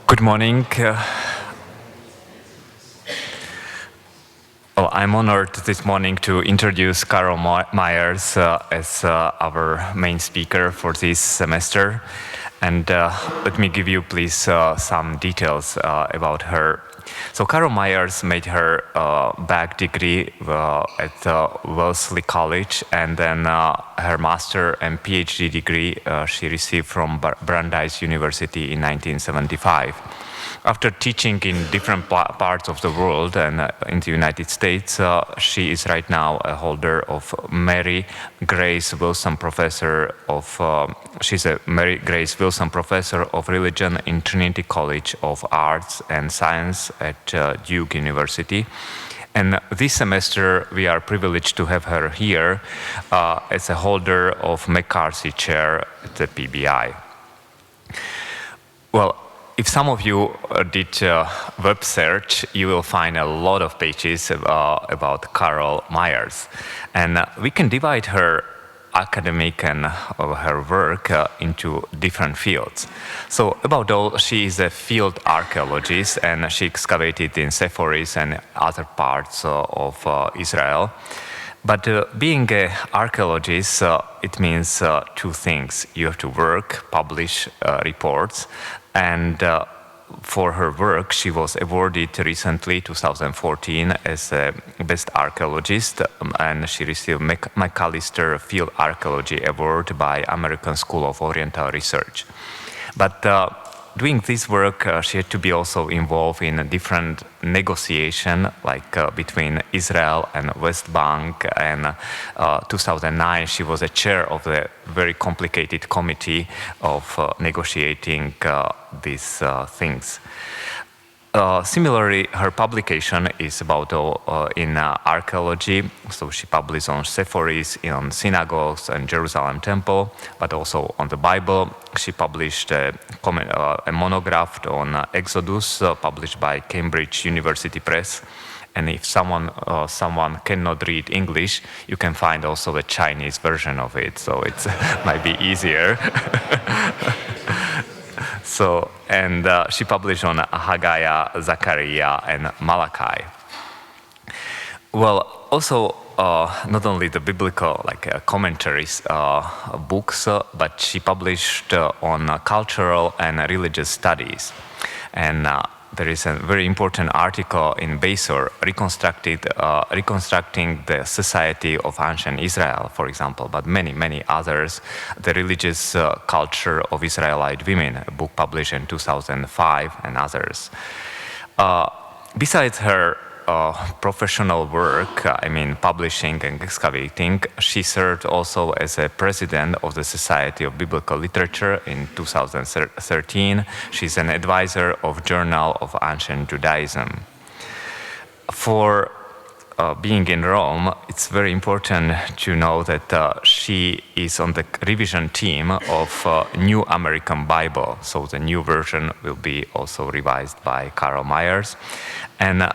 Good morning. I'm honored this morning to introduce Carol Meyers as our main speaker for this semester. And let me give you, please, some details about her. So Carol Meyers made her bac degree at Wellesley College, and then her master and PhD degree she received from Brandeis University in 1975. After teaching in different parts of the world and in the United States, she is right now a holder of Mary Grace Wilson Professor of. She's a Mary Grace Wilson Professor of Religion in Trinity College of Arts and Science at Duke University. And this semester, we are privileged to have her here as a holder of McCarthy Chair at the PBI. Well, if some of you did web search, you will find a lot of pages about Carol Meyers. And we can divide her academic and her work into different fields. So about all, she is a field archaeologist, and she excavated in Sepphoris and other parts of Israel. But being an archaeologist, it means two things. You have to work, publish reports, and for her work, she was awarded recently, 2014, as a best archaeologist, and she received McAllister Field Archaeology Award by American School of Oriental Research. But doing this work, she had to be also involved in a different negotiation, like between Israel and West Bank. And 2009, she was a chair of the very complicated committee of negotiating these things. Similarly, her publication is about in archaeology. So she published on Sepphoris, on synagogues and Jerusalem Temple, but also on the Bible. She published a monograph on Exodus, published by Cambridge University Press. And if someone cannot read English, you can find also a Chinese version of it, so it might be easier. So, and she published on Haggai, Zechariah, and Malachi. Well, also not only the biblical commentaries books, but she published on cultural and religious studies. And there is a very important article in Meyers, Reconstructing the Society of Ancient Israel, for example, but many others. The Religious Culture of Israelite Women, a book published in 2005, and others. Besides her professional work, publishing and excavating, she served also as a president of the Society of Biblical Literature in 2013. She's an advisor of Journal of Ancient Judaism. For being in Rome, it's very important to know that she is on the revision team of New American Bible. So the new version will be also revised by Carol Meyers. And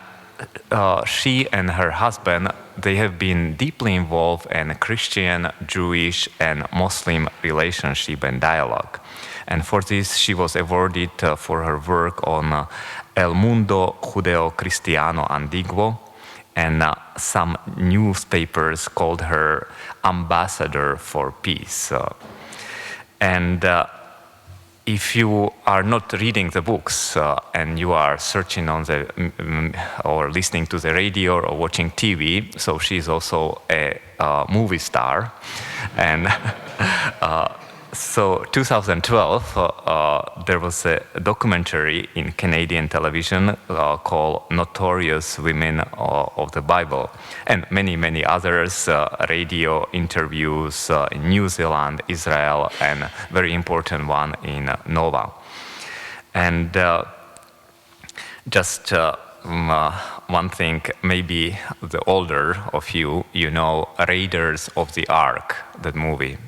she and her husband, they have been deeply involved in Christian, Jewish, and Muslim relationship and dialogue. And for this, she was awarded for her work on El Mundo Judeo-Cristiano Antiguo, and some newspapers called her ambassador for peace. If you are not reading the books and you are searching on the or listening to the radio or watching TV, so she's also a movie star. And so 2012, there was a documentary in Canadian television called Notorious Women of the Bible, and many others, radio interviews in New Zealand, Israel, and very important one in Nova. And just one thing, maybe the older of you, you know Raiders of the Ark, that movie.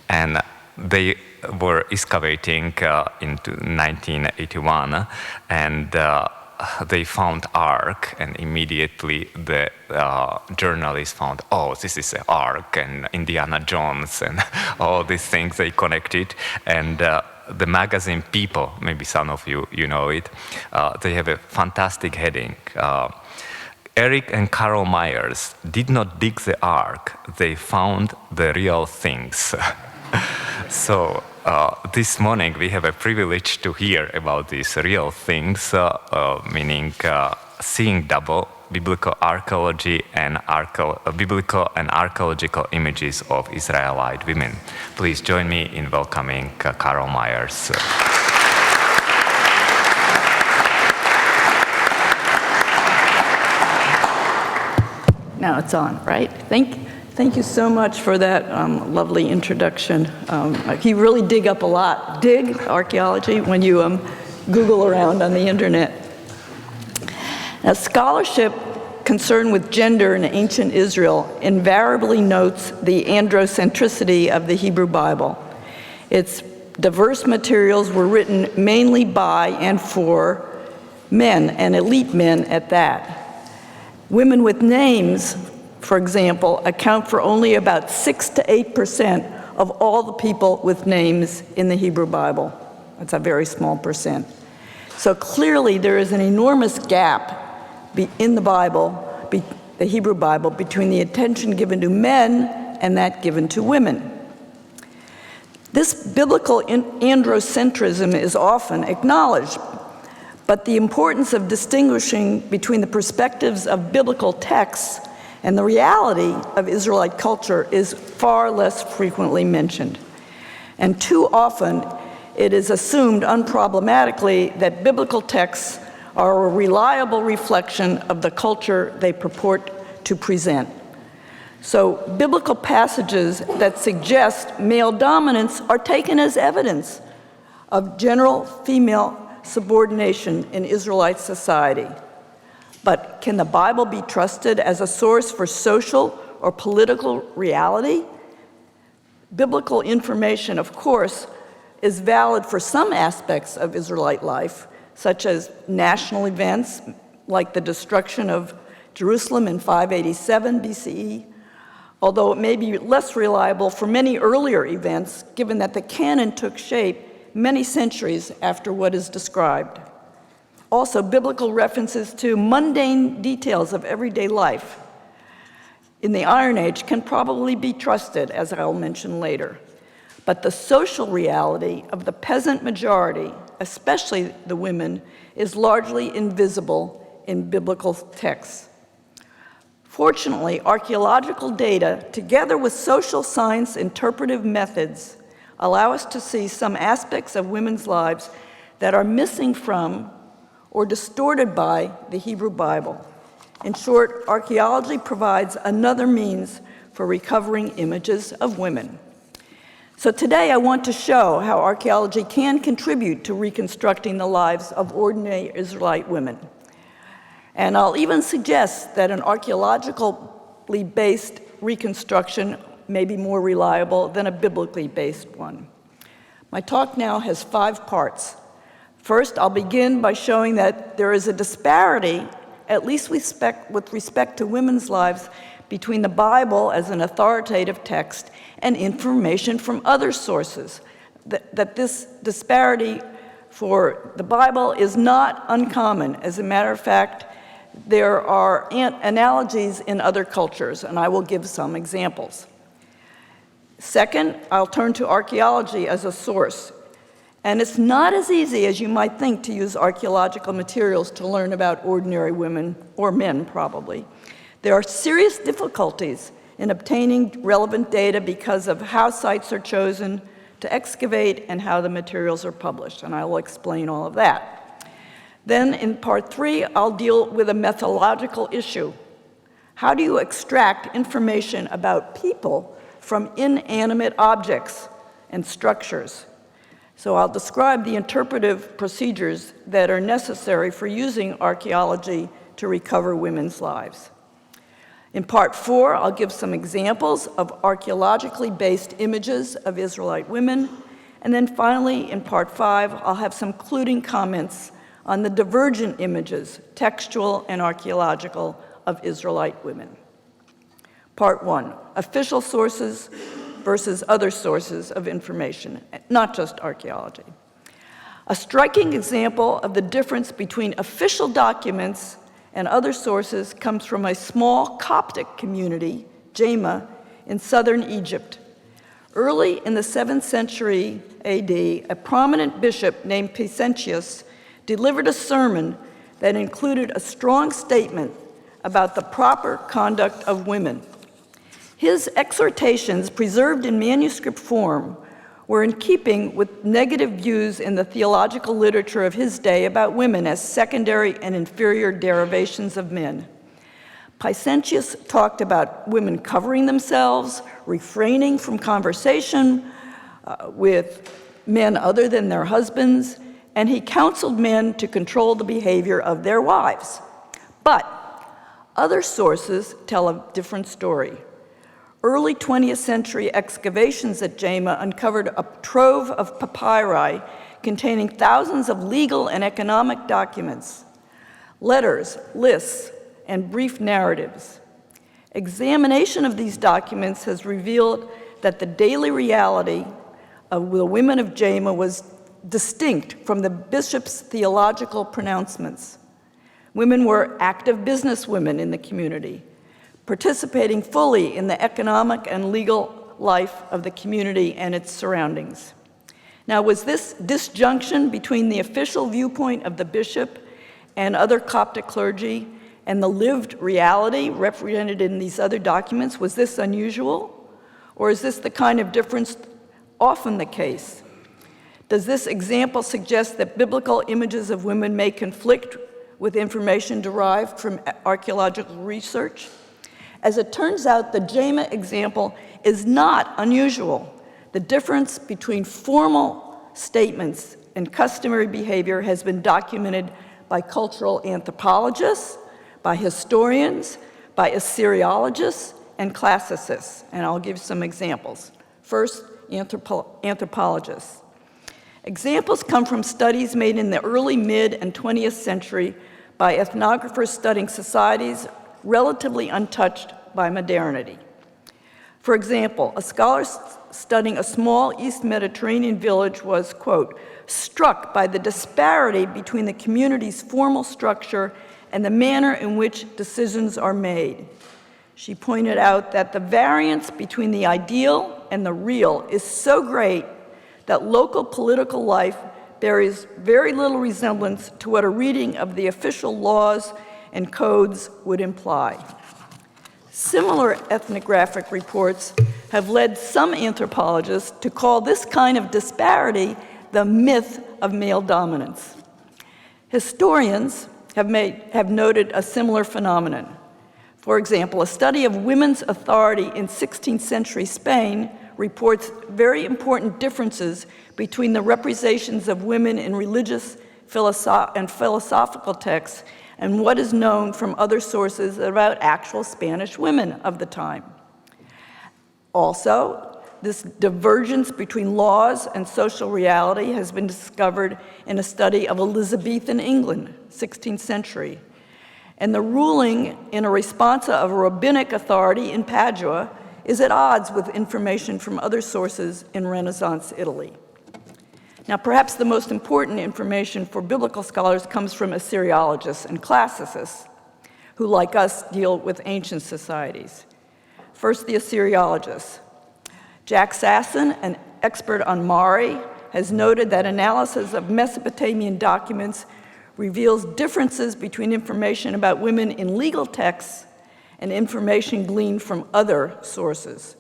And they were excavating in 1981, and they found Ark, and immediately the journalists found, oh, this is an Ark, and Indiana Jones, and all these things they connected. And the magazine People, maybe some of you know it, they have a fantastic heading. Eric and Carol Meyers did not dig the ark, they found the real things. So this morning we have a privilege to hear about these real things, meaning seeing double, biblical archaeology and biblical and archaeological images of Israelite women. Please join me in welcoming Carol Meyers. Now it's on, right? Thank you so much for that lovely introduction. You really dig up a lot. Dig archaeology when you Google around on the internet. Now, scholarship concerned with gender in ancient Israel invariably notes the androcentricity of the Hebrew Bible. Its diverse materials were written mainly by and for men, and elite men at that. Women with names, for example, account for only about 6 to 8% of all the people with names in the Hebrew Bible. That's a very small percent. So clearly there is an enormous gap in the Bible, the Hebrew Bible, between the attention given to men and that given to women. This biblical androcentrism is often acknowledged, but the importance of distinguishing between the perspectives of biblical texts and the reality of Israelite culture is far less frequently mentioned. And too often, it is assumed unproblematically that biblical texts are a reliable reflection of the culture they purport to present. So biblical passages that suggest male dominance are taken as evidence of general female subordination in Israelite society. But can the Bible be trusted as a source for social or political reality? Biblical information, of course, is valid for some aspects of Israelite life, such as national events like the destruction of Jerusalem in 587 BCE, although it may be less reliable for many earlier events, given that the canon took shape many centuries after what is described. Also, biblical references to mundane details of everyday life in the Iron Age can probably be trusted, as I'll mention later. But the social reality of the peasant majority, especially the women, is largely invisible in biblical texts. Fortunately, archaeological data, together with social science interpretive methods, allow us to see some aspects of women's lives that are missing from or distorted by the Hebrew Bible. In short, archaeology provides another means for recovering images of women. So today I want to show how archaeology can contribute to reconstructing the lives of ordinary Israelite women. And I'll even suggest that an archaeologically based reconstruction may be more reliable than a biblically based one. My talk now has 5 parts. First, I'll begin by showing that there is a disparity, at least with respect to women's lives, between the Bible as an authoritative text and information from other sources, that this disparity for the Bible is not uncommon. As a matter of fact, there are analogies in other cultures, and I will give some examples. Second, I'll turn to archaeology as a source. And it's not as easy as you might think to use archaeological materials to learn about ordinary women, or men probably. There are serious difficulties in obtaining relevant data because of how sites are chosen to excavate and how the materials are published, and I will explain all of that. Then in part 3, I'll deal with a methodological issue. How do you extract information about people from inanimate objects and structures? So I'll describe the interpretive procedures that are necessary for using archaeology to recover women's lives. In part 4, I'll give some examples of archaeologically based images of Israelite women. And then finally, in part 5, I'll have some concluding comments on the divergent images, textual and archaeological, of Israelite women. Part 1, official sources versus other sources of information, not just archaeology. A striking example of the difference between official documents and other sources comes from a small Coptic community, Jama, in southern Egypt. Early in the 7th century AD, a prominent bishop named Pacentius delivered a sermon that included a strong statement about the proper conduct of women. His exhortations, preserved in manuscript form, were in keeping with negative views in the theological literature of his day about women as secondary and inferior derivations of men. Pacentius talked about women covering themselves, refraining from conversation with men other than their husbands, and he counseled men to control the behavior of their wives. But other sources tell a different story. Early 20th century excavations at Jama uncovered a trove of papyri containing thousands of legal and economic documents, letters, lists, and brief narratives. Examination of these documents has revealed that the daily reality of the women of Jama was distinct from the bishop's theological pronouncements. Women were active businesswomen in the community, participating fully in the economic and legal life of the community and its surroundings. Now, was this disjunction between the official viewpoint of the bishop and other Coptic clergy and the lived reality represented in these other documents, was this unusual? Or is this the kind of difference often the case? Does this example suggest that biblical images of women may conflict with information derived from archaeological research? As it turns out, the Jama example is not unusual. The difference between formal statements and customary behavior has been documented by cultural anthropologists, by historians, by Assyriologists, and classicists. And I'll give some examples. First, anthropologists. Examples come from studies made in the early, mid, and 20th century by ethnographers studying societies relatively untouched by modernity. For example, a scholar studying a small East Mediterranean village was, quote, struck by the disparity between the community's formal structure and the manner in which decisions are made. She pointed out that the variance between the ideal and the real is so great that local political life bears very little resemblance to what a reading of the official laws and codes would imply. Similar ethnographic reports have led some anthropologists to call this kind of disparity the myth of male dominance. Historians have noted a similar phenomenon. For example, a study of women's authority in 16th century Spain reports very important differences between the representations of women in religious and philosophical texts and what is known from other sources about actual Spanish women of the time. Also, this divergence between laws and social reality has been discovered in a study of Elizabethan England, 16th century. And the ruling in a responsa of a rabbinic authority in Padua is at odds with information from other sources in Renaissance Italy. Now, perhaps the most important information for biblical scholars comes from Assyriologists and classicists, who, like us, deal with ancient societies. First, the Assyriologists. Jack Sasson, an expert on Mari, has noted that analysis of Mesopotamian documents reveals differences between information about women in legal texts and information gleaned from other sources.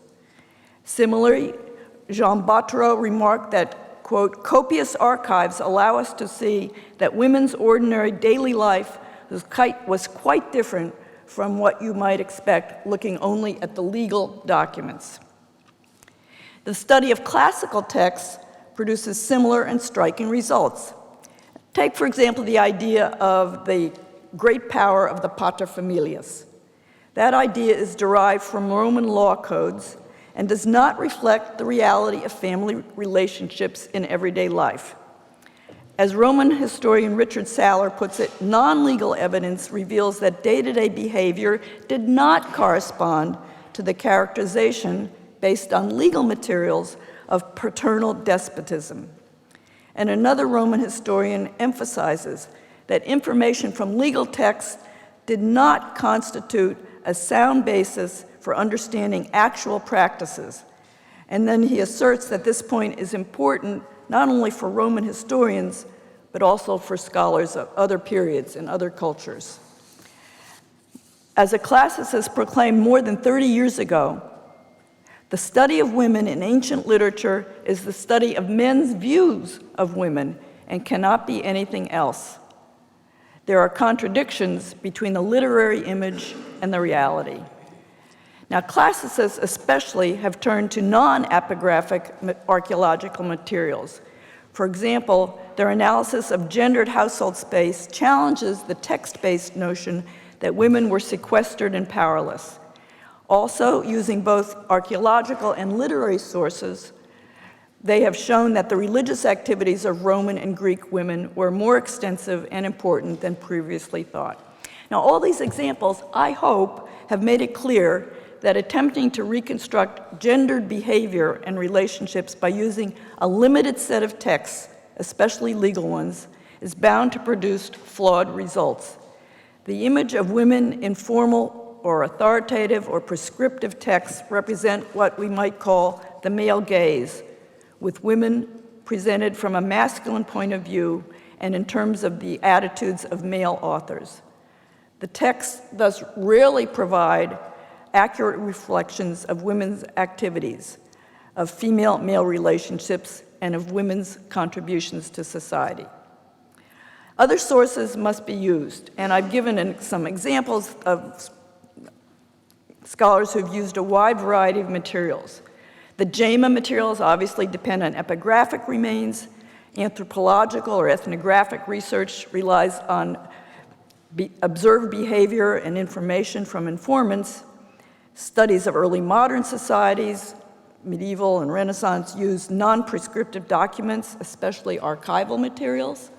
Similarly, Jean Bottereau remarked that, quote, copious archives allow us to see that women's ordinary daily life was quite different from what you might expect looking only at the legal documents. The study of classical texts produces similar and striking results. Take, for example, the idea of the great power of the paterfamilias. That idea is derived from Roman law codes and does not reflect the reality of family relationships in everyday life. As Roman historian Richard Saller puts it, non-legal evidence reveals that day-to-day behavior did not correspond to the characterization based on legal materials of paternal despotism. And another Roman historian emphasizes that information from legal texts did not constitute a sound basis for understanding actual practices. And then he asserts that this point is important not only for Roman historians, but also for scholars of other periods and other cultures. As a classicist proclaimed more than 30 years ago, the study of women in ancient literature is the study of men's views of women and cannot be anything else. There are contradictions between the literary image and the reality. Now, classicists especially have turned to non-epigraphic archaeological materials. For example, their analysis of gendered household space challenges the text-based notion that women were sequestered and powerless. Also, using both archaeological and literary sources, they have shown that the religious activities of Roman and Greek women were more extensive and important than previously thought. Now, all these examples, I hope, have made it clear that attempting to reconstruct gendered behavior and relationships by using a limited set of texts, especially legal ones, is bound to produce flawed results. The image of women in formal or authoritative or prescriptive texts represent what we might call the male gaze, with women presented from a masculine point of view and in terms of the attitudes of male authors. The texts thus rarely provide accurate reflections of women's activities, of female-male relationships, and of women's contributions to society. Other sources must be used, and I've given some examples of scholars who've used a wide variety of materials. The JAMA materials obviously depend on epigraphic remains. Anthropological or ethnographic research relies on observed behavior and information from informants. Studies of early modern societies, medieval and Renaissance, use non-prescriptive documents, especially archival materials.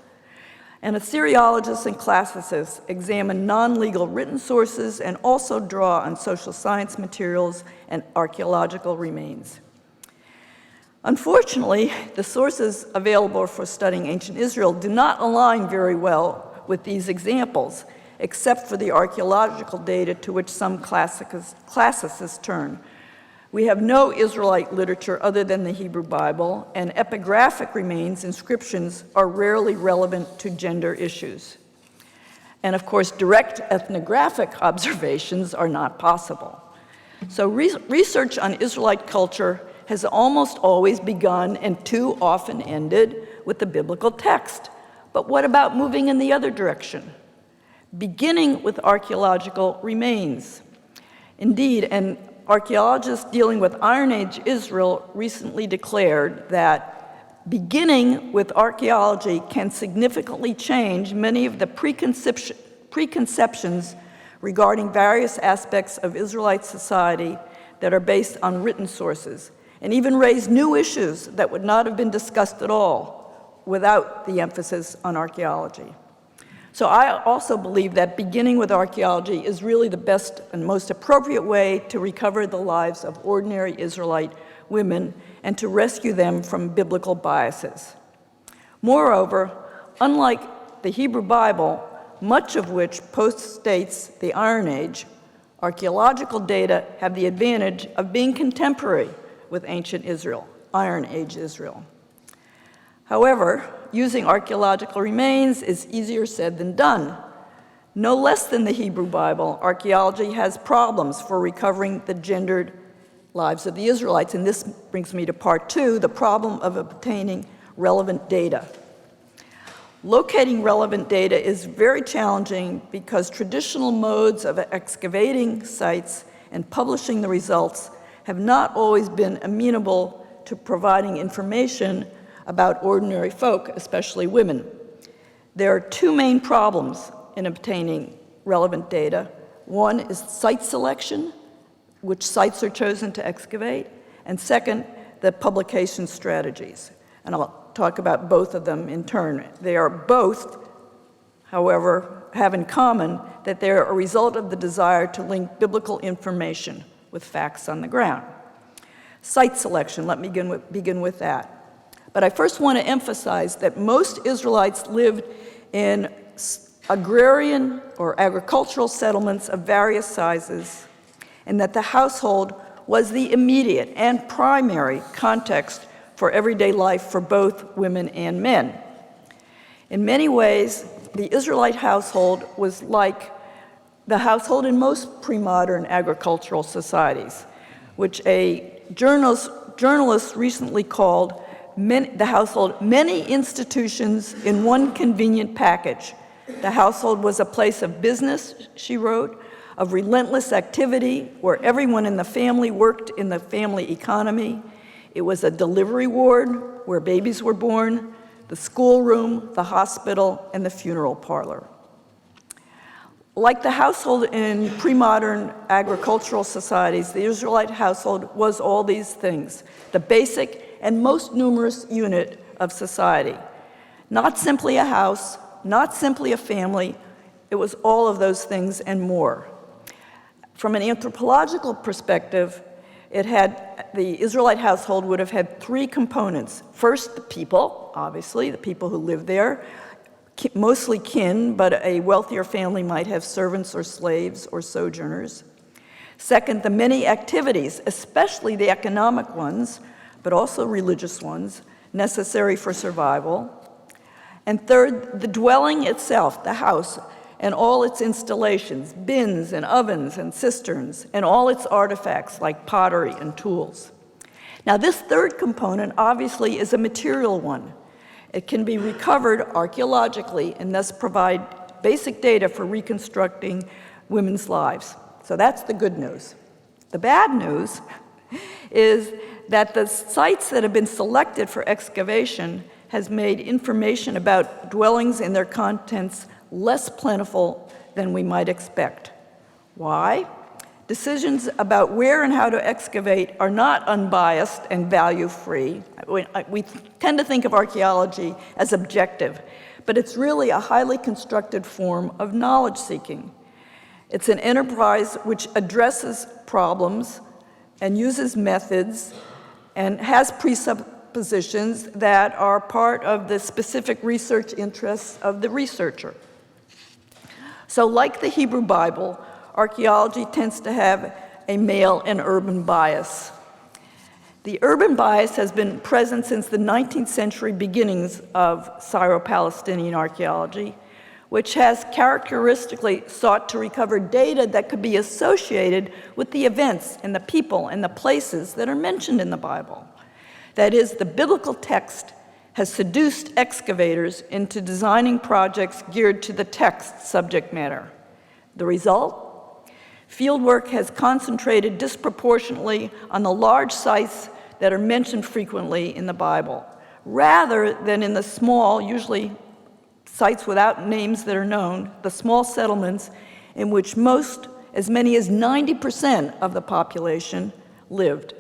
And Assyriologists and classicists examine non-legal written sources and also draw on social science materials and archaeological remains. Unfortunately, the sources available for studying ancient Israel do not align very well with these examples, except for the archaeological data to which some classicists turn. We have no Israelite literature other than the Hebrew Bible, and epigraphic remains, inscriptions, are rarely relevant to gender issues. And of course, direct ethnographic observations are not possible. So research on Israelite culture has almost always begun and too often ended with the biblical text. But what about moving in the other direction? Beginning with archaeological remains. Indeed, an archaeologist dealing with Iron Age Israel recently declared that beginning with archaeology can significantly change many of the preconceptions regarding various aspects of Israelite society that are based on written sources, and even raise new issues that would not have been discussed at all without the emphasis on archaeology. So I also believe that beginning with archaeology is really the best and most appropriate way to recover the lives of ordinary Israelite women and to rescue them from biblical biases. Moreover, unlike the Hebrew Bible, much of which postdates the Iron Age, archaeological data have the advantage of being contemporary with ancient Israel, Iron Age Israel. However, using archaeological remains is easier said than done. No less than the Hebrew Bible, archaeology has problems for recovering the gendered lives of the Israelites. And this brings me to part two, the problem of obtaining relevant data. Locating relevant data is very challenging because traditional modes of excavating sites and publishing the results have not always been amenable to providing information about ordinary folk, especially women. There are two main problems in obtaining relevant data. One is site selection, which sites are chosen to excavate, and second, the publication strategies. And I'll talk about both of them in turn. They are both, however, have in common that they are a result of the desire to link biblical information with facts on the ground. Site selection, let me begin with that. But I first want to emphasize that most Israelites lived in agrarian or agricultural settlements of various sizes, and that the household was the immediate and primary context for everyday life for both women and men. In many ways, the Israelite household was like the household in most pre-modern agricultural societies, which a journalist recently called the household many institutions in one convenient package. The household was a place of business, she wrote, of relentless activity where everyone in the family worked in the family economy. It was a delivery ward where babies were born, the schoolroom, the hospital, and the funeral parlor. Like the household in pre-modern agricultural societies, the Israelite household was all these things, the basic and most numerous unit of society. Not simply a house, not simply a family, it was all of those things and more. From an anthropological perspective, the Israelite household would have had three components. First, the people, obviously, the people who lived there, mostly kin, but a wealthier family might have servants or slaves or sojourners. Second, the many activities, especially the economic ones, but also religious ones, necessary for survival. And third, the dwelling itself, the house, and all its installations, bins and ovens and cisterns, and all its artifacts like pottery and tools. Now, this third component obviously is a material one. It can be recovered archaeologically and thus provide basic data for reconstructing women's lives. So that's the good news. The bad news is that the sites that have been selected for excavation has made information about dwellings and their contents less plentiful than we might expect. Why? Decisions about where and how to excavate are not unbiased and value-free. We tend to think of archaeology as objective, but it's really a highly constructed form of knowledge-seeking. It's an enterprise which addresses problems and uses methods and has presuppositions that are part of the specific research interests of the researcher. So like the Hebrew Bible, archaeology tends to have a male and urban bias. The urban bias has been present since the 19th century beginnings of Syro-Palestinian archaeology, which has characteristically sought to recover data that could be associated with the events and the people and the places that are mentioned in the Bible. That is, the biblical text has seduced excavators into designing projects geared to the text's subject matter. The result? Fieldwork has concentrated disproportionately on the large sites that are mentioned frequently in the Bible, rather than in the small, usually sites without names that are known, the small settlements in which as many as 90% of the population lived.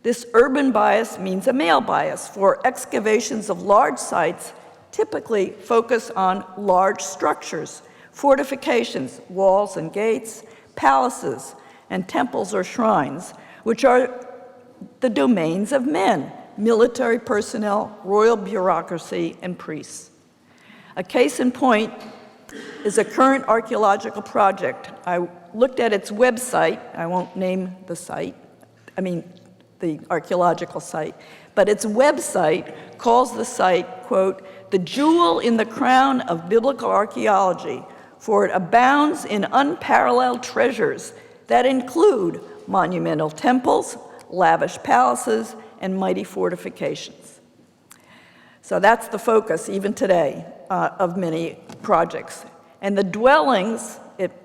This urban bias means a male bias, for excavations of large sites typically focus on large structures, fortifications, walls and gates, palaces, and temples or shrines, which are the domains of men, military personnel, royal bureaucracy, and priests. A case in point is a current archaeological project. I looked at its website. I won't name the site, the archaeological site, but its website calls the site, quote, "the jewel in the crown of biblical archaeology, for it abounds in unparalleled treasures that include monumental temples, lavish palaces, and mighty fortifications." So that's the focus, even today, of many projects. And the dwellings,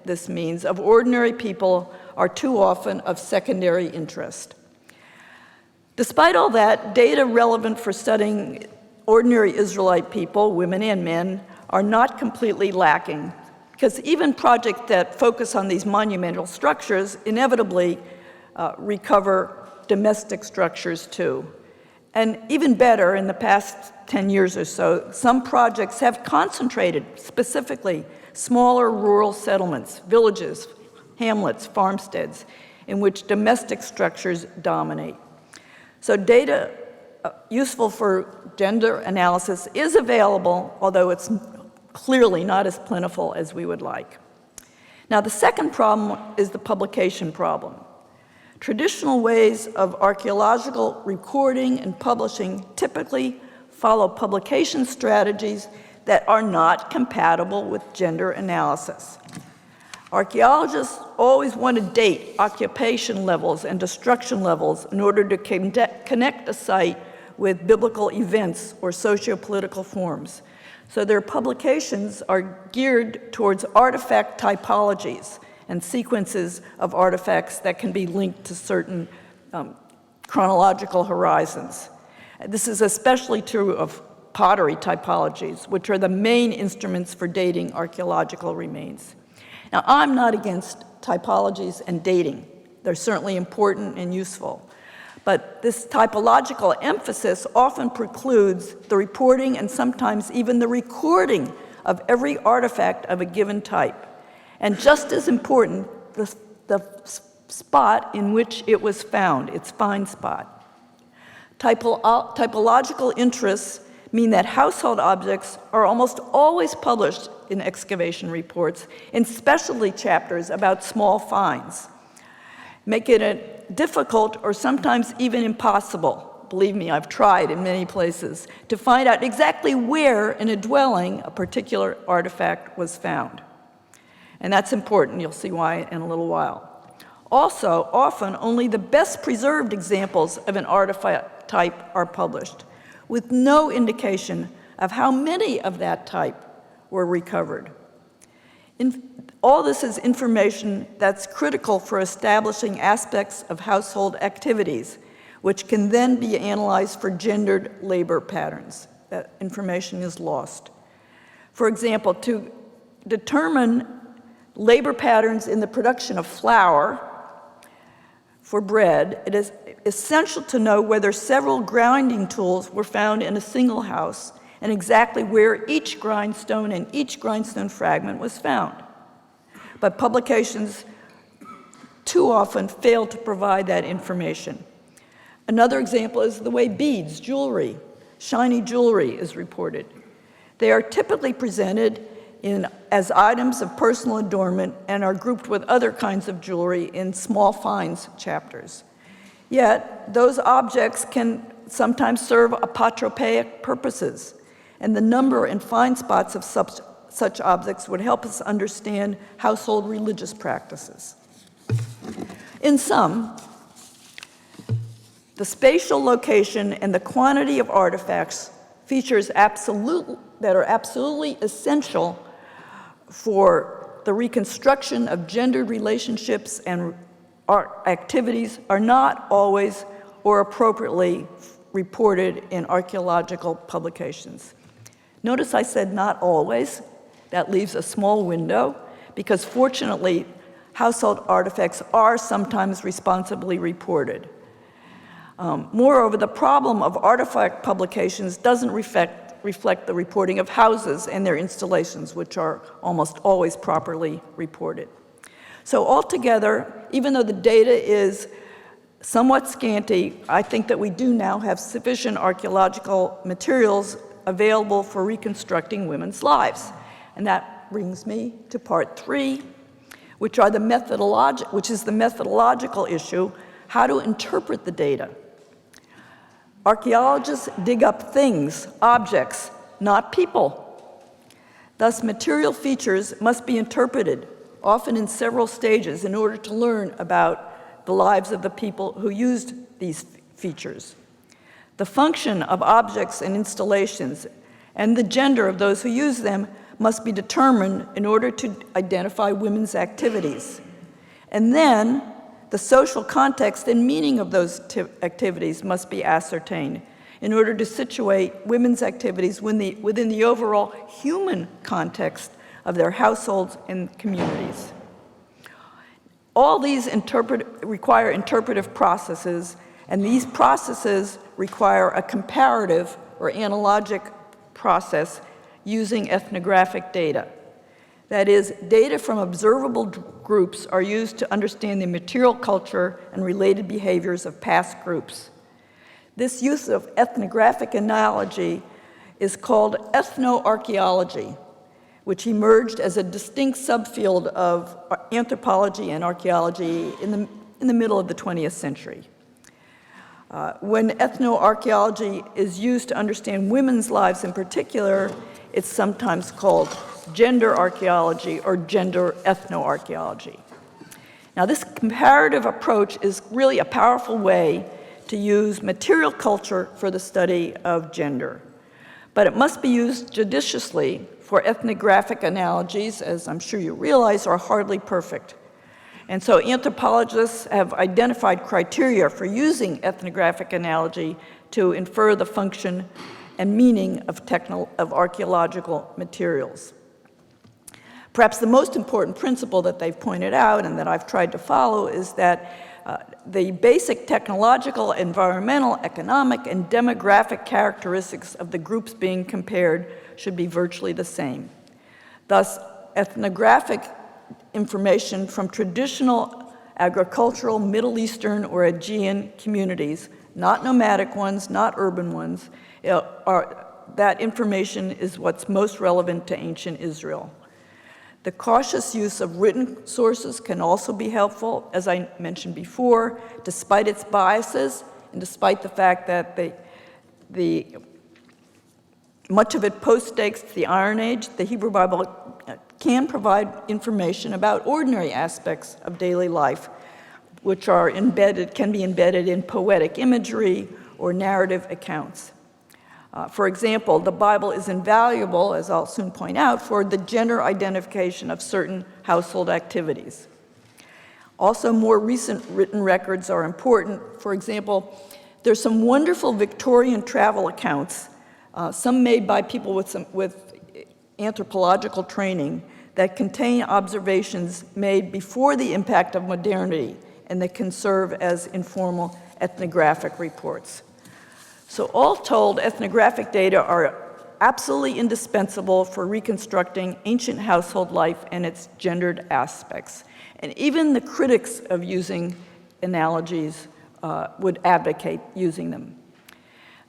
this means, of ordinary people are too often of secondary interest. Despite all that, data relevant for studying ordinary Israelite people, women and men, are not completely lacking, because even projects that focus on these monumental structures inevitably recover domestic structures too. And even better, in the past 10 years or so, some projects have concentrated specifically smaller rural settlements, villages, hamlets, farmsteads, in which domestic structures dominate. So data useful for gender analysis is available, although it's clearly not as plentiful as we would like. Now, the second problem is the publication problem. Traditional ways of archaeological recording and publishing typically follow publication strategies that are not compatible with gender analysis. Archaeologists always want to date occupation levels and destruction levels in order to connect a site with biblical events or socio-political forms. So their publications are geared towards artifact typologies and sequences of artifacts that can be linked to certain chronological horizons. This is especially true of pottery typologies, which are the main instruments for dating archaeological remains. Now, I'm not against typologies and dating. They're certainly important and useful. But this typological emphasis often precludes the reporting and sometimes even the recording of every artifact of a given type. And just as important, the spot in which it was found, its find spot. Typological interests mean that household objects are almost always published in excavation reports in specialty chapters about small finds, making it difficult or sometimes even impossible, believe me, I've tried in many places, to find out exactly where in a dwelling a particular artifact was found. And that's important, you'll see why in a little while. Also, often only the best preserved examples of an artifact type are published, with no indication of how many of that type were recovered. All this is information that's critical for establishing aspects of household activities, which can then be analyzed for gendered labor patterns. That information is lost. For example, to determine labor patterns in the production of flour for bread, it is essential to know whether several grinding tools were found in a single house and exactly where each grindstone and each grindstone fragment was found. But publications too often fail to provide that information. Another example is the way beads, jewelry, shiny jewelry is reported. They are typically presented as items of personal adornment and are grouped with other kinds of jewelry in small finds chapters. Yet, those objects can sometimes serve apotropaic purposes, and the number and find spots of such objects would help us understand household religious practices. In sum, the spatial location and the quantity of artifacts features that are absolutely essential for the reconstruction of gendered relationships and activities are not always or appropriately reported in archaeological publications. Notice I said not always. That leaves a small window because fortunately, household artifacts are sometimes responsibly reported. Moreover, the problem of artifact publications doesn't reflect the reporting of houses and their installations, which are almost always properly reported. So altogether, even though the data is somewhat scanty, I think that we do now have sufficient archaeological materials available for reconstructing women's lives. And that brings me to part 3, which is the methodological issue, how to interpret the data. Archaeologists dig up things, objects, not people. Thus, material features must be interpreted, often in several stages, in order to learn about the lives of the people who used these features. The function of objects and installations and the gender of those who use them must be determined in order to identify women's activities. And then, the social context and meaning of those activities must be ascertained in order to situate women's activities within the overall human context of their households and communities. All these require interpretive processes, and these processes require a comparative or analogic process using ethnographic data. That is, data from observable groups are used to understand the material culture and related behaviors of past groups. This use of ethnographic analogy is called ethnoarchaeology, which emerged as a distinct subfield of anthropology and archaeology in the middle of the 20th century. When ethnoarchaeology is used to understand women's lives in particular, it's sometimes called gender archaeology or gender ethnoarchaeology. Now, this comparative approach is really a powerful way to use material culture for the study of gender. But it must be used judiciously, for ethnographic analogies, as I'm sure you realize, are hardly perfect. And so anthropologists have identified criteria for using ethnographic analogy to infer the function and meaning of archaeological materials. Perhaps the most important principle that they've pointed out and that I've tried to follow is that the basic technological, environmental, economic, and demographic characteristics of the groups being compared should be virtually the same. Thus, ethnographic information from traditional agricultural Middle Eastern or Aegean communities, not nomadic ones, not urban ones, that information is what's most relevant to ancient Israel. The cautious use of written sources can also be helpful, as I mentioned before, despite its biases and despite the fact that much of it postdates the Iron Age. The Hebrew Bible can provide information about ordinary aspects of daily life, which can be embedded in poetic imagery or narrative accounts. For example, the Bible is invaluable, as I'll soon point out, for the gender identification of certain household activities. Also, more recent written records are important. For example, there's some wonderful Victorian travel accounts, some made by people with anthropological training, that contain observations made before the impact of modernity, and that can serve as informal ethnographic reports. So all told, ethnographic data are absolutely indispensable for reconstructing ancient household life and its gendered aspects. And even the critics of using analogies would advocate using them.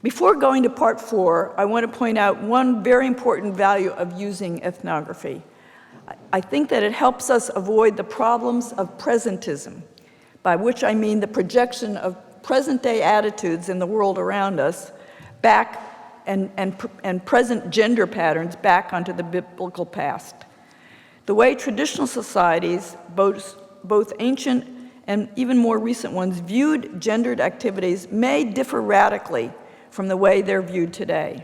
Before going to part 4, I want to point out one very important value of using ethnography. I think that it helps us avoid the problems of presentism, by which I mean the projection of present-day attitudes in the world around us back and present gender patterns back onto the biblical past. The way traditional societies, both ancient and even more recent ones, viewed gendered activities may differ radically from the way they're viewed today.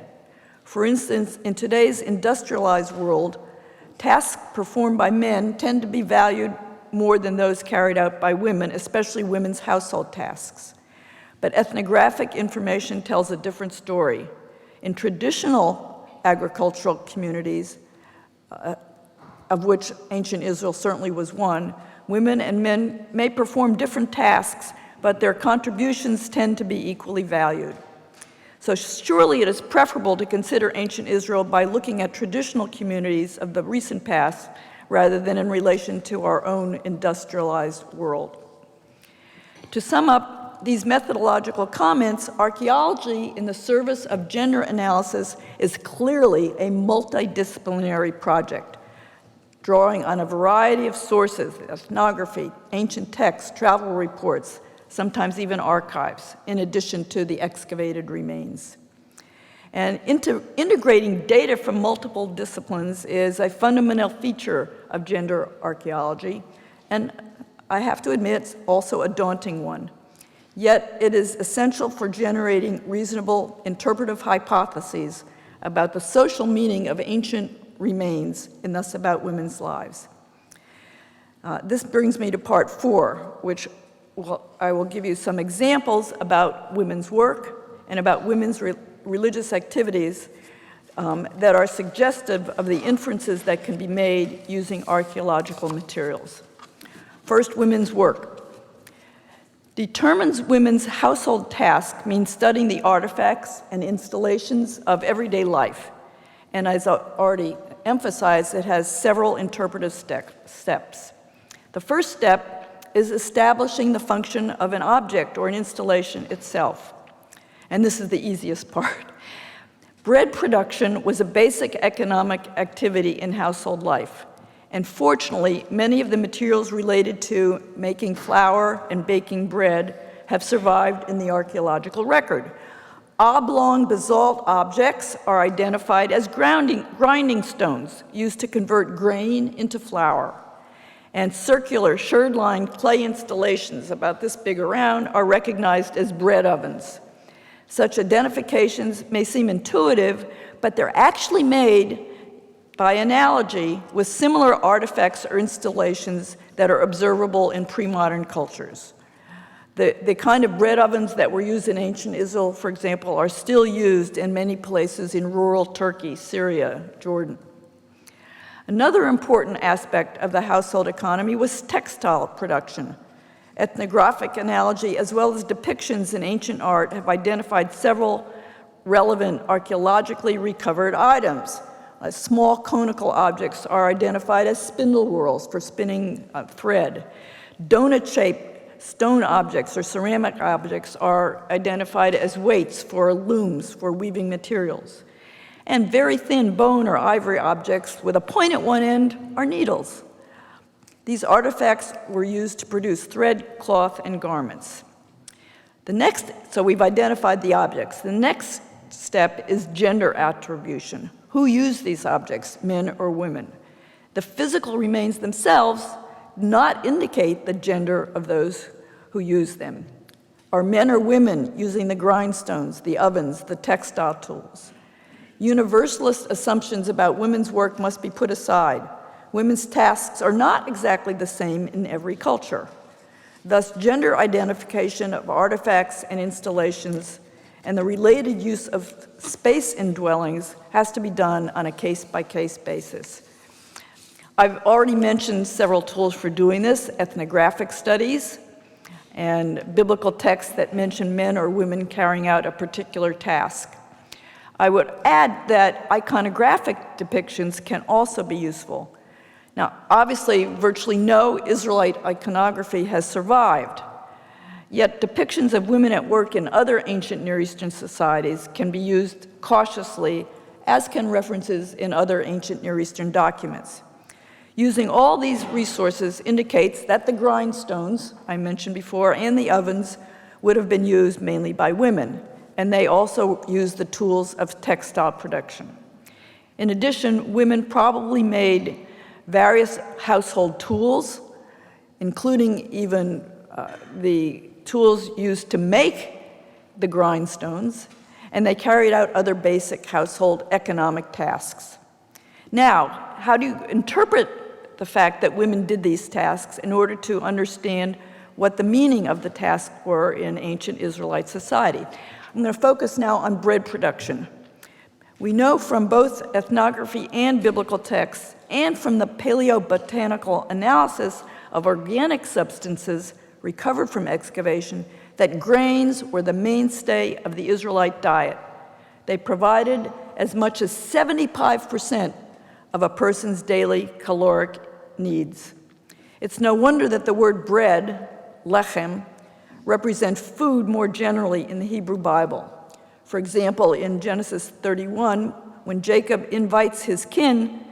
For instance, in today's industrialized world, tasks performed by men tend to be valued more than those carried out by women, especially women's household tasks. But ethnographic information tells a different story. In traditional agricultural communities, of which ancient Israel certainly was one, women and men may perform different tasks, but their contributions tend to be equally valued. So surely it is preferable to consider ancient Israel by looking at traditional communities of the recent past rather than in relation to our own industrialized world. To sum up these methodological comments, archaeology in the service of gender analysis is clearly a multidisciplinary project, drawing on a variety of sources: ethnography, ancient texts, travel reports, sometimes even archives, in addition to the excavated remains. And integrating data from multiple disciplines is a fundamental feature of gender archaeology, and I have to admit, it's also a daunting one. Yet it is essential for generating reasonable interpretive hypotheses about the social meaning of ancient remains and thus about women's lives. This brings me to part 4, which I will give you some examples about women's work and about women's religious activities that are suggestive of the inferences that can be made using archaeological materials. First, women's work. Determines women's household task means studying the artifacts and installations of everyday life. And as I already emphasized, it has several interpretive steps. The first step is establishing the function of an object or an installation itself. and this is the easiest part. Bread production was a basic economic activity in household life. And fortunately, many of the materials related to making flour and baking bread have survived in the archaeological record. Oblong basalt objects are identified as grinding stones used to convert grain into flour. And circular sherd-lined clay installations about this big around are recognized as bread ovens. Such identifications may seem intuitive, but they're actually made by analogy with similar artifacts or installations that are observable in pre-modern cultures. The kind of bread ovens that were used in ancient Israel, for example, are still used in many places in rural Turkey, Syria, Jordan. Another important aspect of the household economy was textile production. Ethnographic analogy, as well as depictions in ancient art, have identified several relevant archaeologically recovered items. Small conical objects are identified as spindle whorls for spinning thread. Donut-shaped stone objects or ceramic objects are identified as weights for looms for weaving materials. And very thin bone or ivory objects with a point at one end are needles. These artifacts were used to produce thread, cloth, and garments. So we've identified the objects. The next step is gender attribution. Who used these objects, men or women? The physical remains themselves do not indicate the gender of those who use them. Are men or women using the grindstones, the ovens, the textile tools? Universalist assumptions about women's work must be put aside. Women's tasks are not exactly the same in every culture. Thus, gender identification of artifacts and installations and the related use of space in dwellings has to be done on a case-by-case basis. I've already mentioned several tools for doing this: ethnographic studies and biblical texts that mention men or women carrying out a particular task. I would add that iconographic depictions can also be useful. Now, obviously, virtually no Israelite iconography has survived, yet depictions of women at work in other ancient Near Eastern societies can be used cautiously, as can references in other ancient Near Eastern documents. Using all these resources indicates that the grindstones I mentioned before and the ovens would have been used mainly by women, and they also used the tools of textile production. In addition, women probably made various household tools, including even the tools used to make the grindstones, and they carried out other basic household economic tasks. Now, how do you interpret the fact that women did these tasks in order to understand what the meaning of the tasks were in ancient Israelite society? I'm going to focus now on bread production. We know from both ethnography and biblical texts, and from the paleobotanical analysis of organic substances recovered from excavation, that grains were the mainstay of the Israelite diet. They provided as much as 75% of a person's daily caloric needs. It's no wonder that the word bread, lechem, represents food more generally in the Hebrew Bible. For example, in Genesis 31, when Jacob invites his kin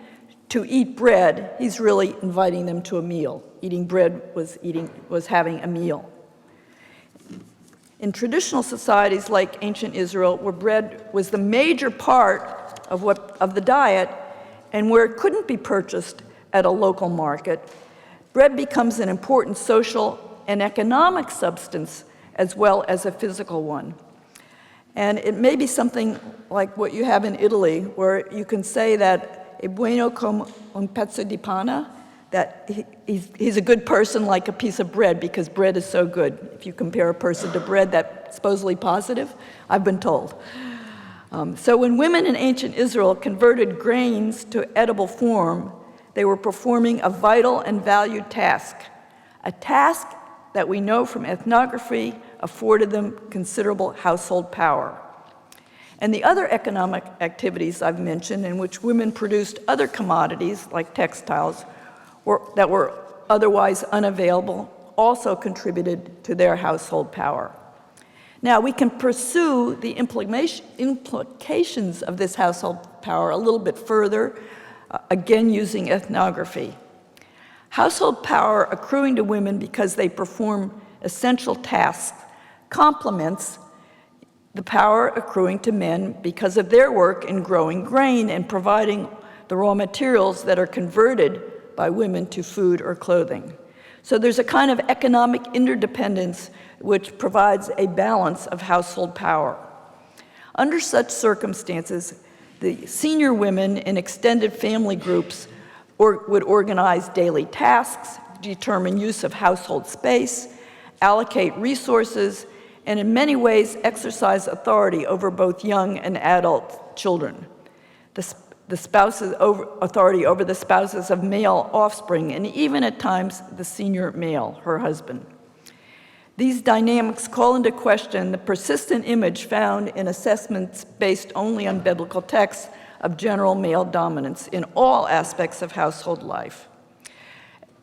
to eat bread, he's really inviting them to a meal. Eating bread was having a meal. In traditional societies like ancient Israel, where bread was the major part of the diet, and where it couldn't be purchased at a local market, bread becomes an important social and economic substance as well as a physical one. And it may be something like what you have in Italy, where you can say that "è buono come un pezzo di pane," that he's a good person like a piece of bread because bread is so good. If you compare a person to bread, that's supposedly positive, I've been told. So when women in ancient Israel converted grains to edible form, they were performing a vital and valued task, a task that we know from ethnography afforded them considerable household power. And the other economic activities I've mentioned, in which women produced other commodities like textiles that were otherwise unavailable, also contributed to their household power. Now, we can pursue the implications of this household power a little bit further, again using ethnography. Household power accruing to women because they perform essential tasks complements the power accruing to men because of their work in growing grain and providing the raw materials that are converted by women to food or clothing. So there's a kind of economic interdependence which provides a balance of household power. Under such circumstances, the senior women in extended family groups would organize daily tasks, determine use of household space, allocate resources, and in many ways exercise authority over both young and adult children. The spouse's authority over the spouses of male offspring, and even at times the senior male, her husband. These dynamics call into question the persistent image found in assessments based only on biblical texts of general male dominance in all aspects of household life.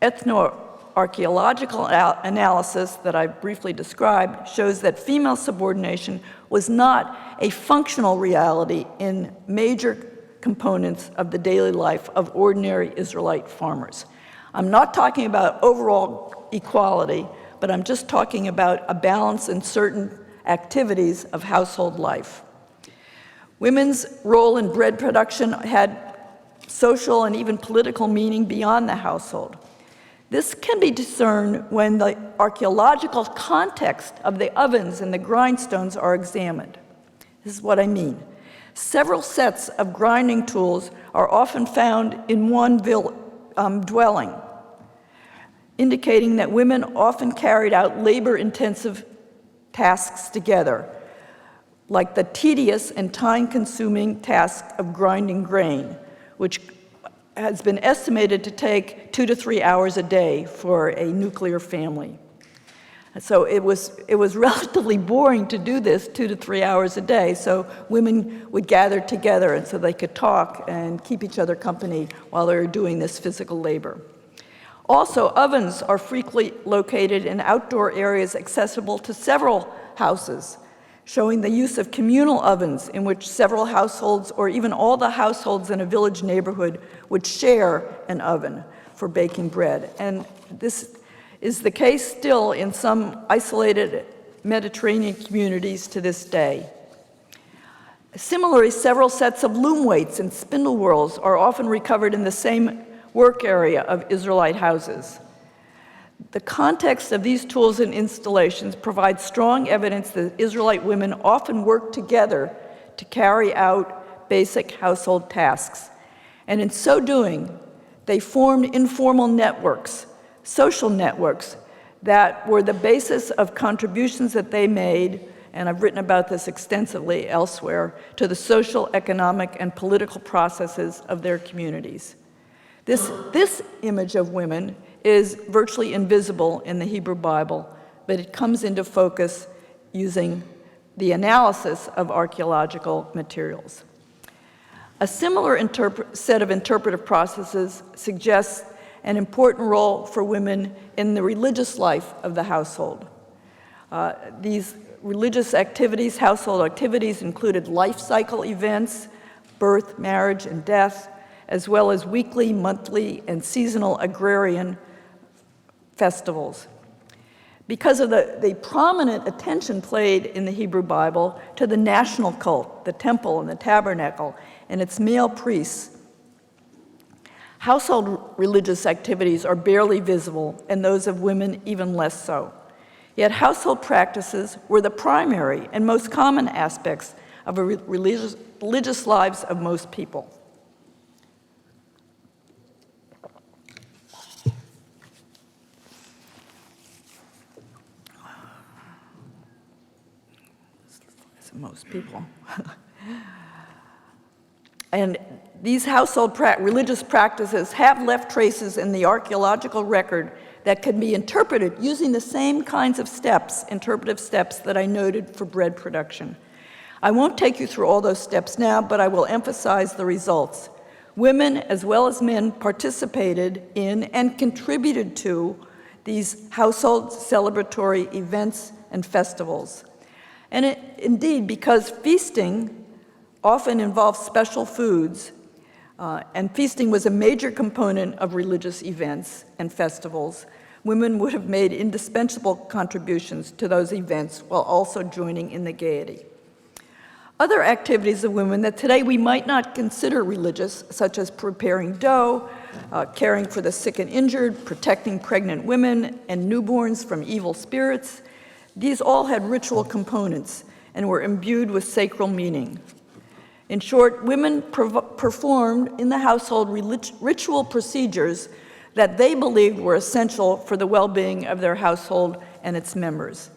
Ethnoarchaeological analysis that I briefly described shows that female subordination was not a functional reality in major components of the daily life of ordinary Israelite farmers. I'm not talking about overall equality, but I'm just talking about a balance in certain activities of household life. Women's role in bread production had social and even political meaning beyond the household. This can be discerned when the archaeological context of the ovens and the grindstones are examined. This is what I mean. Several sets of grinding tools are often found in one dwelling, indicating that women often carried out labor-intensive tasks together, like the tedious and time-consuming task of grinding grain, which has been estimated to take 2 to 3 hours a day for a nuclear family. So it was relatively boring to do this 2 to 3 hours a day, so women would gather together and so they could talk and keep each other company while they were doing this physical labor. Also, ovens are frequently located in outdoor areas accessible to several houses, showing the use of communal ovens in which several households or even all the households in a village neighborhood would share an oven for baking bread. And this is the case still in some isolated Mediterranean communities to this day. Similarly, several sets of loom weights and spindle whorls are often recovered in the same work area of Israelite houses. The context of these tools and installations provides strong evidence that Israelite women often worked together to carry out basic household tasks. And in so doing, they formed informal networks, social networks, that were the basis of contributions that they made, and I've written about this extensively elsewhere, to the social, economic, and political processes of their communities. This image of women is virtually invisible in the Hebrew Bible, but it comes into focus using the analysis of archaeological materials. A similar set of interpretive processes suggests an important role for women in the religious life of the household. These religious activities, household activities, included life cycle events, birth, marriage, and death, as well as weekly, monthly, and seasonal agrarian festivals. Because of the prominent attention played in the Hebrew Bible to the national cult, the temple and the tabernacle, and its male priests, household religious activities are barely visible, and those of women even less so. Yet household practices were the primary and most common aspects of the religious lives of most people. Most people. And these household religious practices have left traces in the archaeological record that can be interpreted using the same kinds of steps, interpretive steps that I noted for bread production. I won't take you through all those steps now, but I will emphasize the results. Women, as well as men, participated in and contributed to these household celebratory events and festivals. And indeed, because feasting often involves special foods, and feasting was a major component of religious events and festivals, women would have made indispensable contributions to those events while also joining in the gaiety. Other activities of women that today we might not consider religious, such as preparing dough, caring for the sick and injured, protecting pregnant women and newborns from evil spirits, these all had ritual components and were imbued with sacral meaning. In short, women performed in the household ritual procedures that they believed were essential for the well-being of their household and its members.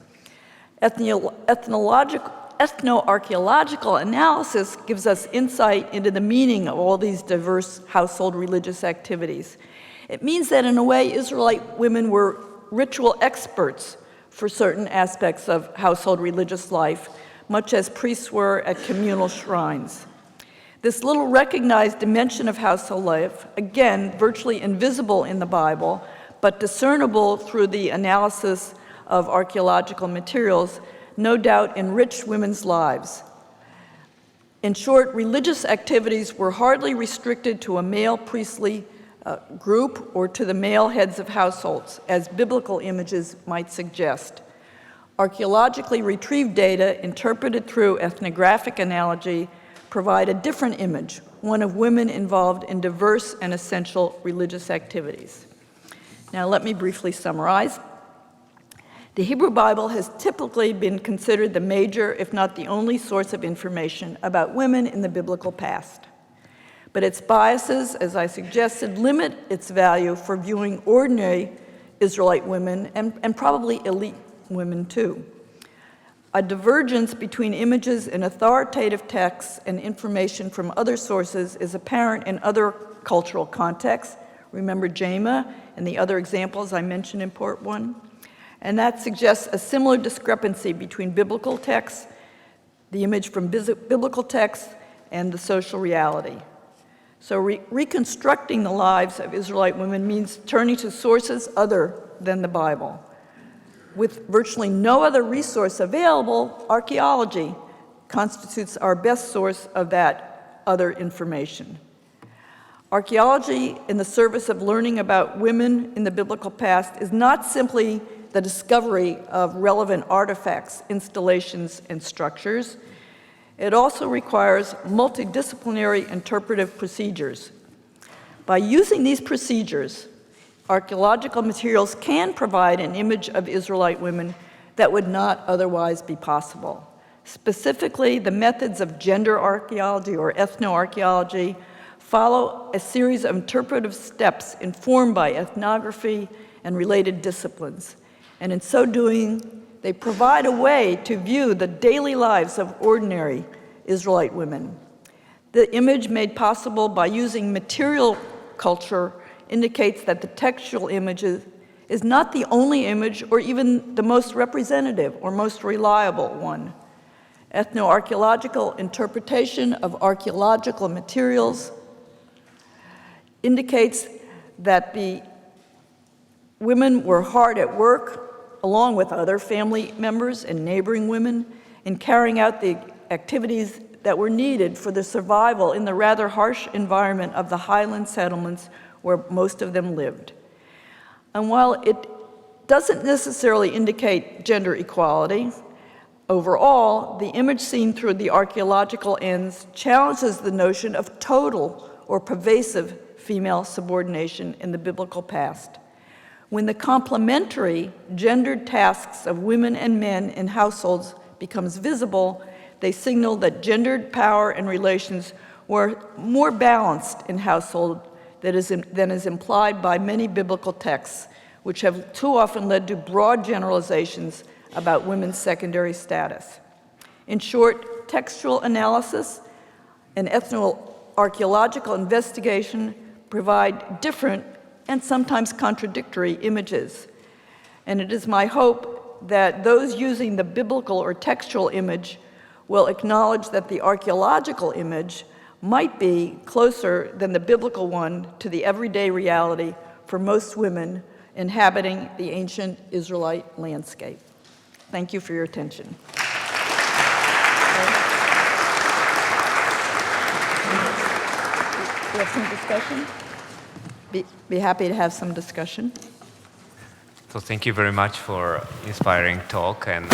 Ethnoarchaeological analysis gives us insight into the meaning of all these diverse household religious activities. It means that in a way, Israelite women were ritual experts for certain aspects of household religious life, much as priests were at communal shrines. This little recognized dimension of household life, again, virtually invisible in the Bible, but discernible through the analysis of archaeological materials, no doubt enriched women's lives. In short, religious activities were hardly restricted to a male priestly group or to the male heads of households, as biblical images might suggest. Archaeologically retrieved data, interpreted through ethnographic analogy, provide a different image, one of women involved in diverse and essential religious activities. Now, let me briefly summarize. The Hebrew Bible has typically been considered the major, if not the only, source of information about women in the biblical past. But its biases, as I suggested, limit its value for viewing ordinary Israelite women and probably elite women too. A divergence between images in authoritative texts and information from other sources is apparent in other cultural contexts. Remember Jama and the other examples I mentioned in Part 1? And that suggests a similar discrepancy between biblical texts, the image from biblical texts, and the social reality. So reconstructing the lives of Israelite women means turning to sources other than the Bible. With virtually no other resource available, archaeology constitutes our best source of that other information. Archaeology in the service of learning about women in the biblical past is not simply the discovery of relevant artifacts, installations, and structures. It also requires multidisciplinary interpretive procedures. By using these procedures, archaeological materials can provide an image of Israelite women that would not otherwise be possible. Specifically, the methods of gender archaeology or ethnoarchaeology follow a series of interpretive steps informed by ethnography and related disciplines. And in so doing, they provide a way to view the daily lives of ordinary Israelite women. The image made possible by using material culture indicates that the textual image is not the only image or even the most representative or most reliable one. Ethnoarchaeological interpretation of archaeological materials indicates that the women were hard at work, along with other family members and neighboring women, in carrying out the activities that were needed for the survival in the rather harsh environment of the highland settlements where most of them lived. And while it doesn't necessarily indicate gender equality, overall, the image seen through the archaeological lens challenges the notion of total or pervasive female subordination in the biblical past. When the complementary gendered tasks of women and men in households becomes visible, they signal that gendered power and relations were more balanced in household than is implied by many biblical texts, which have too often led to broad generalizations about women's secondary status. In short, textual analysis and ethnoarchaeological investigation provide different and sometimes contradictory images. And it is my hope that those using the biblical or textual image will acknowledge that the archaeological image might be closer than the biblical one to the everyday reality for most women inhabiting the ancient Israelite landscape. Thank you for your attention. We have some discussion? Be happy to have some discussion. So thank you very much for inspiring talk, and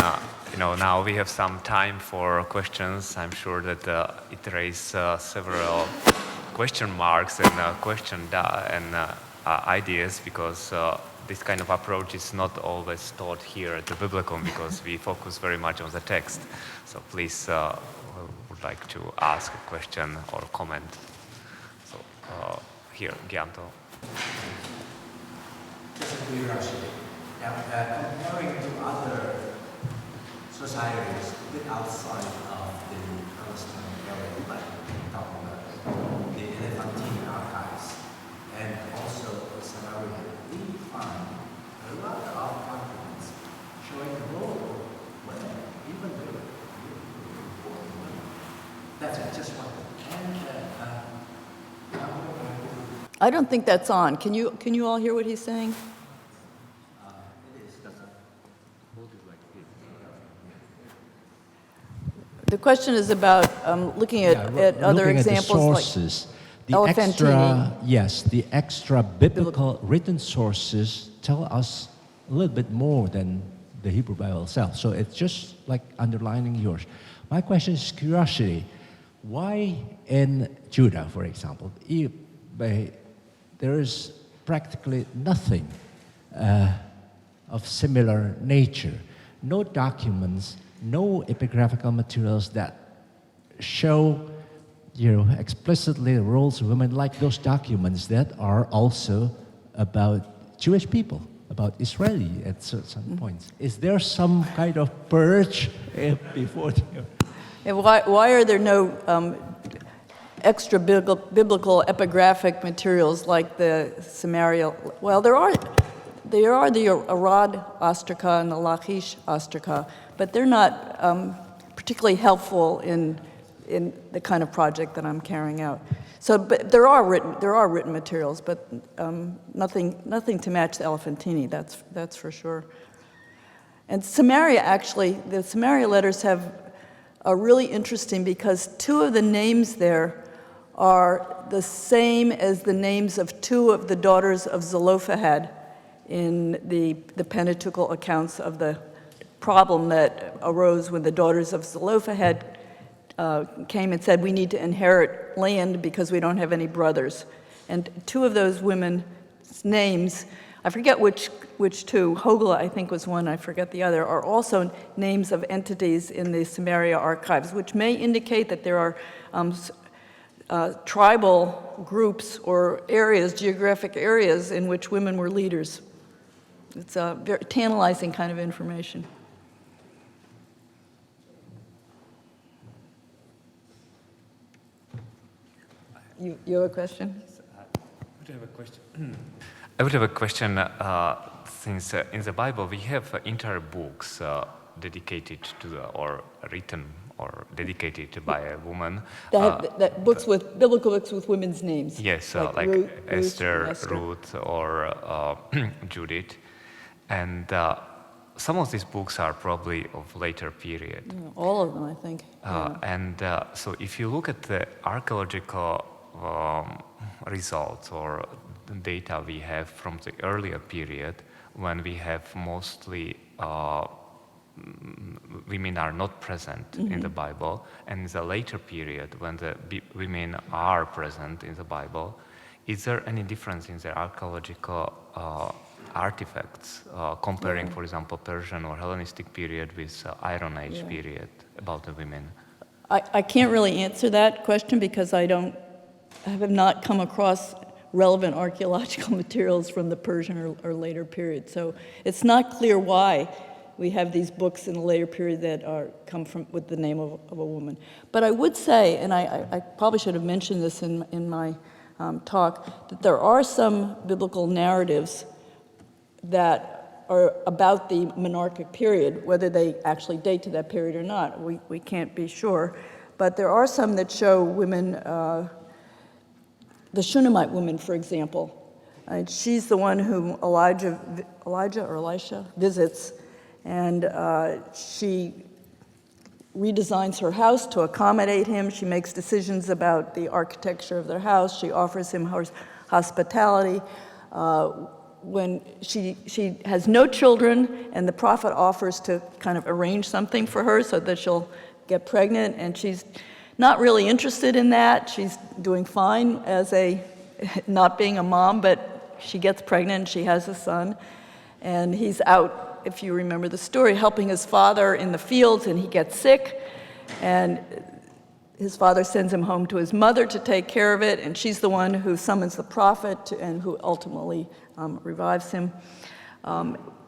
now we have some time for questions. I'm sure that it raised several question marks and ideas, because this kind of approach is not always taught here at the Biblicum, because we focus very much on the text. So please, would like to ask a question or comment. So here, Gianto. Just a curiosity. Now, comparing to other societies a bit outside of the Palestine area, like talking about the Elephantine archives, and also the Samaria, we find a lot of documents showing the role of women, even women, important women. That's it, just one. I don't think that's on. Can you all hear what he's saying? The question is about looking at other examples like sources, like Elephantine. The extra biblical written sources tell us a little bit more than the Hebrew Bible itself. So it's just like underlining yours. My question is curiosity. Why in Judah, for example, there is practically nothing of similar nature? No documents, no epigraphical materials that show, explicitly the roles of women, like those documents that are also about Jewish people, about Israeli at certain points. Is there some kind of purge before? And why are there no extra biblical epigraphic materials like the Samaria? Well, there are the Arad ostraca and the Lachish ostraca, but they're not particularly helpful in the kind of project that I'm carrying out. So, but there are written materials, but nothing to match the Elephantini. That's for sure. And Samaria, actually, the Samaria letters are really interesting because two of the names there are the same as the names of two of the daughters of Zelophehad in the Pentateuchal accounts of the problem that arose when the daughters of Zelophehad came and said, we need to inherit land because we don't have any brothers. And two of those women's names, I forget which two, Hogla I think was one, I forget the other, are also names of entities in the Samaria archives, which may indicate that there are tribal groups or areas, geographic areas, in which women were leaders. It's a very tantalizing kind of information. You have a question? I would have a question. Since in the Bible we have entire books dedicated to or written or dedicated by a woman. That biblical books with women's names. Yes, like Esther, Ruth, or Judith, and some of these books are probably of later period. Yeah, all of them, I think. And so, if you look at the archaeological results or the data we have from the earlier period, when we have mostly women are not present in the Bible, and in the later period when the women are present in the Bible, is there any difference in the archaeological artifacts comparing, for example, Persian or Hellenistic period with Iron Age period about the women? I can't really answer that question because I have not come across relevant archaeological materials from the Persian or later period. So it's not clear why we have these books in the later period that come from with the name of a woman. But I would say, and I probably should have mentioned this in my talk, that there are some biblical narratives that are about the monarchic period, whether they actually date to that period or not. We can't be sure. But there are some that show women, the Shunammite woman, for example. She's the one whom Elijah or Elisha visits, and she redesigns her house to accommodate him. She makes decisions about the architecture of their house. She offers him hospitality. When she has no children, and the prophet offers to kind of arrange something for her so that she'll get pregnant, and she's not really interested in that. She's doing fine as not being a mom, but she gets pregnant and she has a son. And he's out, if you remember the story, helping his father in the fields, and he gets sick. And his father sends him home to his mother to take care of it, and she's the one who summons the prophet and who ultimately revives him.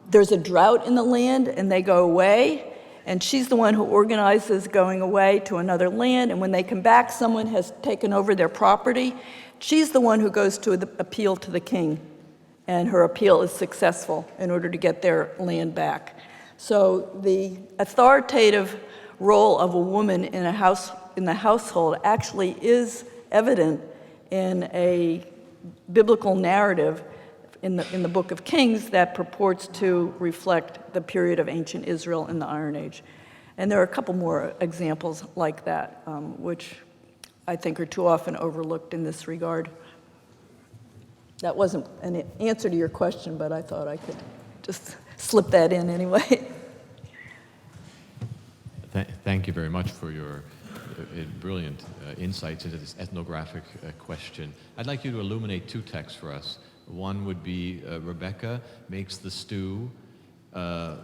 There's a drought in the land, and they go away, and she's the one who organizes going away to another land, and when they come back, someone has taken over their property. She's the one who goes to appeal to the king, and her appeal is successful in order to get their land back. So the authoritative role of a woman in the household actually is evident in a biblical narrative in the Book of Kings that purports to reflect the period of ancient Israel in the Iron Age. And there are a couple more examples like that, which I think are too often overlooked in this regard. That wasn't an answer to your question, but I thought I could just slip that in anyway. Thank you very much for your brilliant insights into this ethnographic question. I'd like you to illuminate two texts for us. One would be Rebecca makes the stew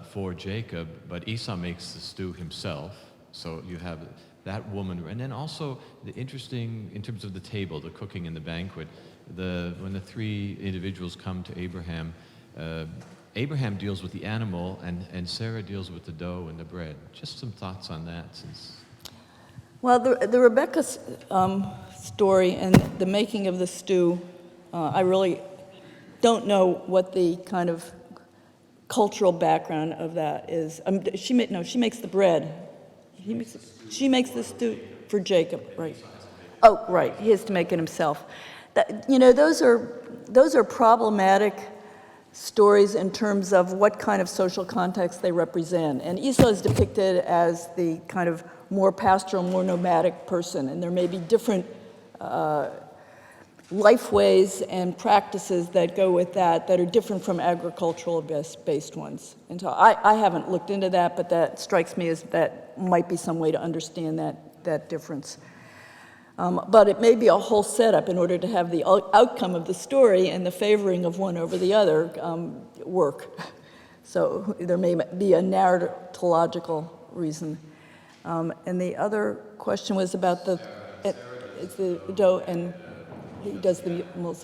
for Jacob, but Esau makes the stew himself. So you have that woman. And then also the interesting, in terms of the table, the cooking and the banquet, when the three individuals come to Abraham, Abraham deals with the animal and Sarah deals with the dough and the bread. Just some thoughts on that. Well, the Rebecca story and the making of the stew, I really don't know what the kind of cultural background of that is. She makes the bread. She makes the stew for Jacob, right? Oh, right. He has to make it himself. Those are problematic stories in terms of what kind of social context they represent. And Esau is depicted as the kind of more pastoral, more nomadic person, and there may be different life ways and practices that go with that are different from agricultural-based ones. And so I haven't looked into that, but that strikes me as that might be some way to understand that difference. But it may be a whole setup in order to have the outcome of the story and the favoring of one over the other work. So there may be a narratological reason. And the other question was about it's the dough, and he does the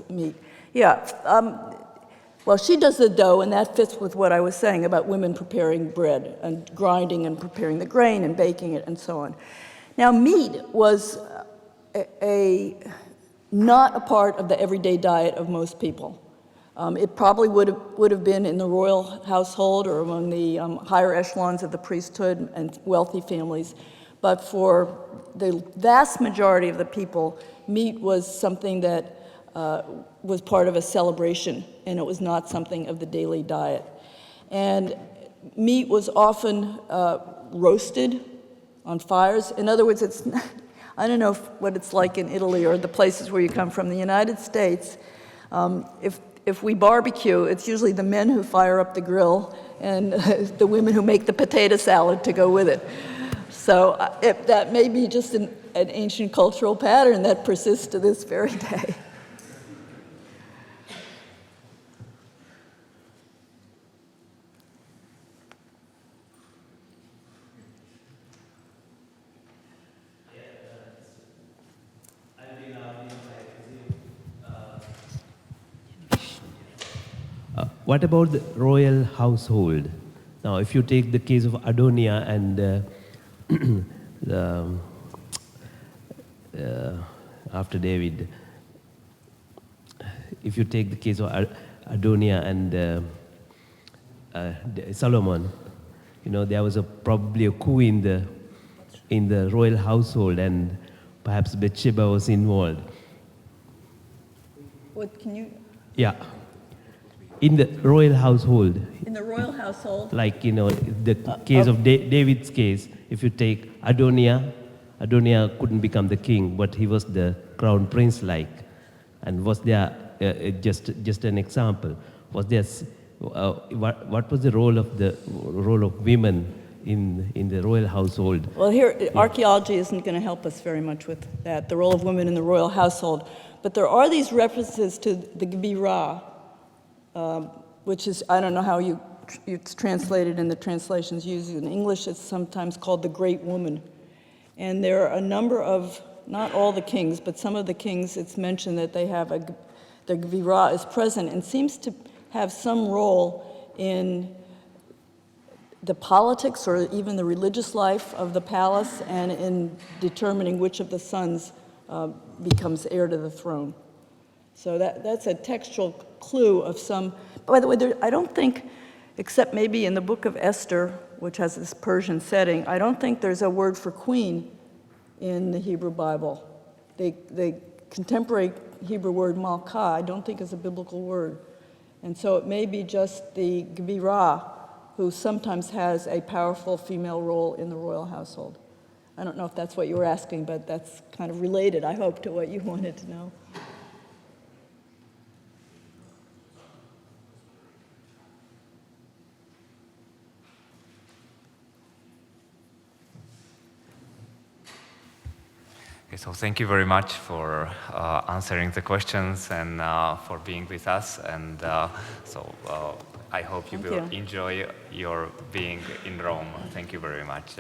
meat. Yeah. Well, she does the dough, and that fits with what I was saying about women preparing bread and grinding and preparing the grain and baking it and so on. Now, meat was not a part of the everyday diet of most people. It probably would have been in the royal household or among the higher echelons of the priesthood and wealthy families, but for the vast majority of the people, meat was something that was part of a celebration, and it was not something of the daily diet. And meat was often roasted on fires. In other words, I don't know what it's like in Italy or the places where you come from. The United States, if we barbecue, it's usually the men who fire up the grill and the women who make the potato salad to go with it. So that may be just an ancient cultural pattern that persists to this very day. What about the royal household? Now, if you take the case of Adonia and after David, if you take the case of Adonia and Solomon, there was probably a coup in the royal household, and perhaps Bathsheba was involved. What can you? Yeah. In the royal household, In the royal household? Like, the case of David's case, if you take Adoniah couldn't become the king, but he was the crown prince and was there, just an example, was there, what was the role of women in the royal household? Well, here, archaeology isn't going to help us very much with that, the role of women in the royal household. But there are these references to the Gebirah, which is, I don't know how it's translated in the translations used in English. It's sometimes called the Great Woman. And there are a number of, not all the kings, but some of the kings, it's mentioned that they have the Gebirah is present and seems to have some role in the politics or even the religious life of the palace and in determining which of the sons becomes heir to the throne. So that's a textual clue of some. By the way, I don't think, except maybe in the book of Esther, which has this Persian setting, I don't think there's a word for queen in the Hebrew Bible. The contemporary Hebrew word malkah, I don't think is a biblical word. And so it may be just the Gebirah who sometimes has a powerful female role in the royal household. I don't know if that's what you were asking, but that's kind of related, I hope, to what you wanted to know. Okay, so thank you very much for answering the questions and for being with us. And I hope you will enjoy your being in Rome. Thank you very much.